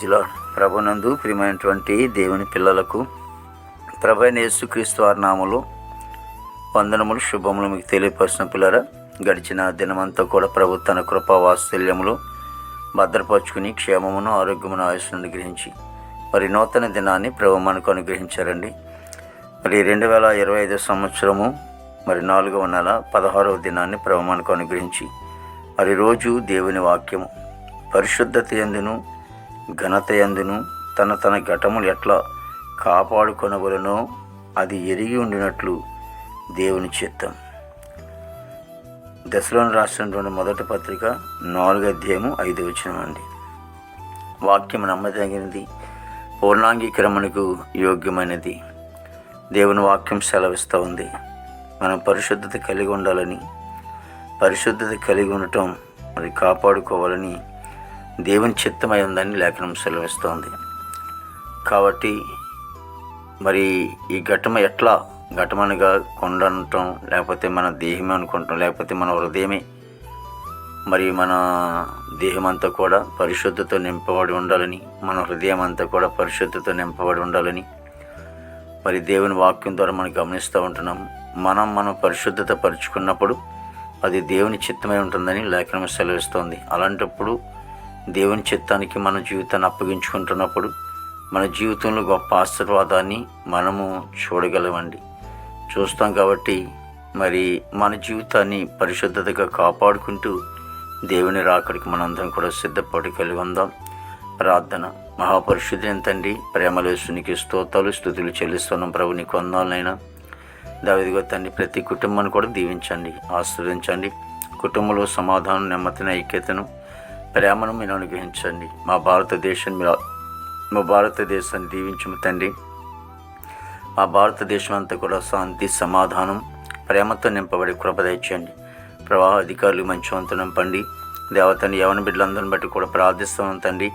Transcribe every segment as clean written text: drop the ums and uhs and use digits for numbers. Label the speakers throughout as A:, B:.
A: Praise lord. ప్రభునందు ప్రియమైనటువంటి దేవుని పిల్లలకు ప్రభు అయిన యేసుక్రీస్తు వారి నామములో వందనములు, శుభములు మీకు తెలియపరిచిన పిల్లరా. గడిచిన దినమంతా కూడా ప్రభు తన కృపా వాత్సల్యములో భద్రపరుచుకుని క్షేమమును, ఆరోగ్యమును, ఆయుష్ను అనుగ్రహించి మరి నూతన దినాన్ని ప్రభు మనకు అనుగ్రహించారండి. మరి 2025 సంవత్సరము మరి 4వ నెల 16వ దినాన్ని ప్రభు మనకు అనుగ్రహించి మరి రోజు దేవుని వాక్యము పరిశుద్ధత యందును ఘనత యందును తన ఘటములు ఎట్లా కాపాడుకొనవలనో అది ఎరిగి ఉండినట్లు దేవుని చిత్తం. దశలోని రాసినటువంటి మొదటి పత్రిక 4:5 అండి. వాక్యం నమ్మదగినది, పూర్ణాంగీకరణకు యోగ్యమైనది. దేవుని వాక్యం సెలవిస్తూ ఉంది. మనం పరిశుద్ధత కలిగి ఉండాలని, పరిశుద్ధత కలిగి ఉండటం మరి కాపాడుకోవాలని దేవుని చిత్తమై ఉందని లేఖనం సెలవిస్తోంది. కాబట్టి మరి ఈ ఘటమనగా కొండ అనటం, లేకపోతే మన దేహమే అనుకుంటాం, లేకపోతే మన హృదయమే, మరి మన దేహం అంతా కూడా పరిశుద్ధతో నింపబడి ఉండాలని, మన హృదయం అంతా కూడా పరిశుద్ధతో నింపబడి ఉండాలని మరి దేవుని వాక్యం ద్వారా మనం గమనిస్తూ ఉంటున్నాం. మనం పరిశుద్ధత పరుచుకున్నప్పుడు అది దేవుని చిత్తమై ఉంటుందని లేఖనం సెలవిస్తోంది. అలాంటప్పుడు దేవుని చిత్తానికి మన జీవితాన్ని అప్పగించుకుంటున్నప్పుడు మన జీవితంలో గొప్ప ఆశీర్వాదాన్ని మనము చూడగలమండి, చూస్తాం. కాబట్టి మరి మన జీవితాన్ని పరిశుద్ధతగా కాపాడుకుంటూ దేవుని రాకడికి మనందరం కూడా సిద్ధపడి కలిగి ఉందాం. ప్రార్థన. మహాపరిశుద్ధుని తండ్రి, ప్రేమలేసునికి స్తోత్రాలు, స్తుతులు చెల్లిస్తున్నాం. ప్రభు నీకు వందనాలైనా దావీదుగా తండ్రి, ప్రతి కుటుంబాన్ని కూడా దీవించండి, ఆశీర్వదించండి. కుటుంబంలో సమాధానం, నెమ్మదిని, ఐక్యతను, ప్రేమను మీరు అనుగ్రహించండి. మా భారతదేశాన్ని దీవించము తండ్రి. మా భారతదేశం అంతా కూడా శాంతి, సమాధానం, ప్రేమతో నింపబడి కృప దయచేయండి. ప్రవాహ అధికారులు మంచివంతం నింపండి. దేవతని యవన బిడ్డలందరిని బట్టి కూడా ప్రార్థిస్తున్నాం తండ్రి.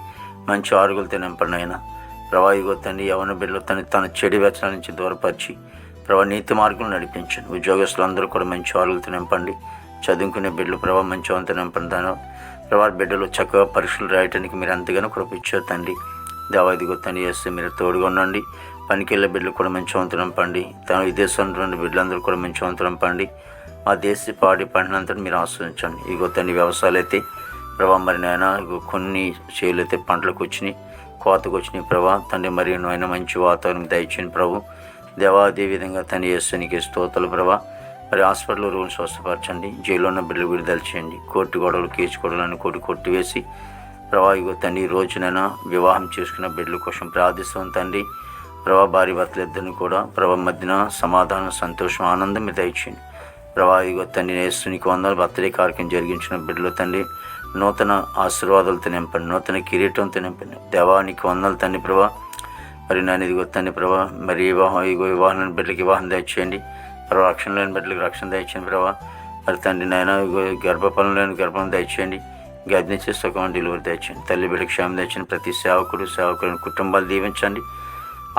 A: మంచి ఆరుగులతో నింపండి అయినా ప్రవాహిగో తండ్రి. యవన బిడ్డలు తన చెడు వ్యసనాల నుంచి దూరపరిచి నీతి మార్గంలో నడిపించండి. ఉద్యోగస్తులందరూ కూడా మంచి ఆరుగులతో నింపండి. చదువుకునే బిడ్డలు మంచివంతం నింపండి. దాని బిడ్డలు చక్కగా పరీక్షలు రాయటానికి మీరు ఎంతగానో కృప ఇచ్చారు తండ్రి. దేవాదిగో తండ్రి చేస్తే మీరు తోడుగా ఉండండి. పనికెళ్ళే బిడ్డలు కూడా మంచివంతం నింపండి. తన విదేశంలో ఉన్న బిడ్డలందరూ కూడా మంచివంతం నింపండి. మా దేశ పంటనంతా మీరు ఆస్వాదించండి. ఇగో తండ్రి వ్యవసాయాలు అయితే మరి నాయన కొన్ని చేలు అయితే పంటలకు వచ్చినాయి, కోతకు వచ్చినాయి తండ్రి. మరి నాయన మంచి వాతావరణం దయచేయండి దేవా. అదేవిధంగా తండ్రి చేస్తానికి స్తోత్రాలు మరి హాస్పిటల్లో రూల్స్ స్వస్థపరచండి. జైల్లో ఉన్న బిడ్డలు విడుదల చేయండి. కోర్టు గొడవలు, కేసు గొడవలను కొట్టివేసి ఇగో తండ్రి ఈ రోజునైనా వివాహం చేసుకున్న బిడ్డల కోసం ప్రార్థిస్తాం తండ్రి. భార్య భర్తలు ఇద్దరిని కూడా మధ్యన సమాధానం, సంతోషం, ఆనందం మీరు దయచేయండి. ఇగో తండ్రి యేసునికి వందనాలు. బర్త్డే కార్యక్రమం జరిగించిన బిడ్డలు తండ్రి నూతన ఆశీర్వాదాలతో నింపండి, నూతన కిరీటంతో నింపండి. దేవానికి వందనాలు తండ్రి. మరి నేను ఇదిగో తండ్రి మరి వివాహం లేని బిడ్డలకి వివాహం దయచేయండి. రక్షణ లేని బిడ్డలకి రక్షణ దయచేయండి. మరి తండ్రి నాయన గర్భఫలం లేని గర్భం దయచేయండి. గర్భిణీ సుఖం డెలివరీ దయచేయండి. తల్లి బిడ్డకి క్షేమం దయచేయండి. ప్రతి సేవకుని కుటుంబాలు దీవించండి,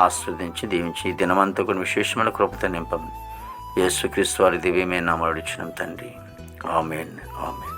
A: ఆస్వాదించి దీవించి ఈ దినమంతా కొన్ని విశేషమైన కృపతో నింపండి. యేసుక్రీస్తు వారి దివ్యమైన నామములో అడుగుచున్నాం తండ్రి. ఆమేన్, ఆమేన్.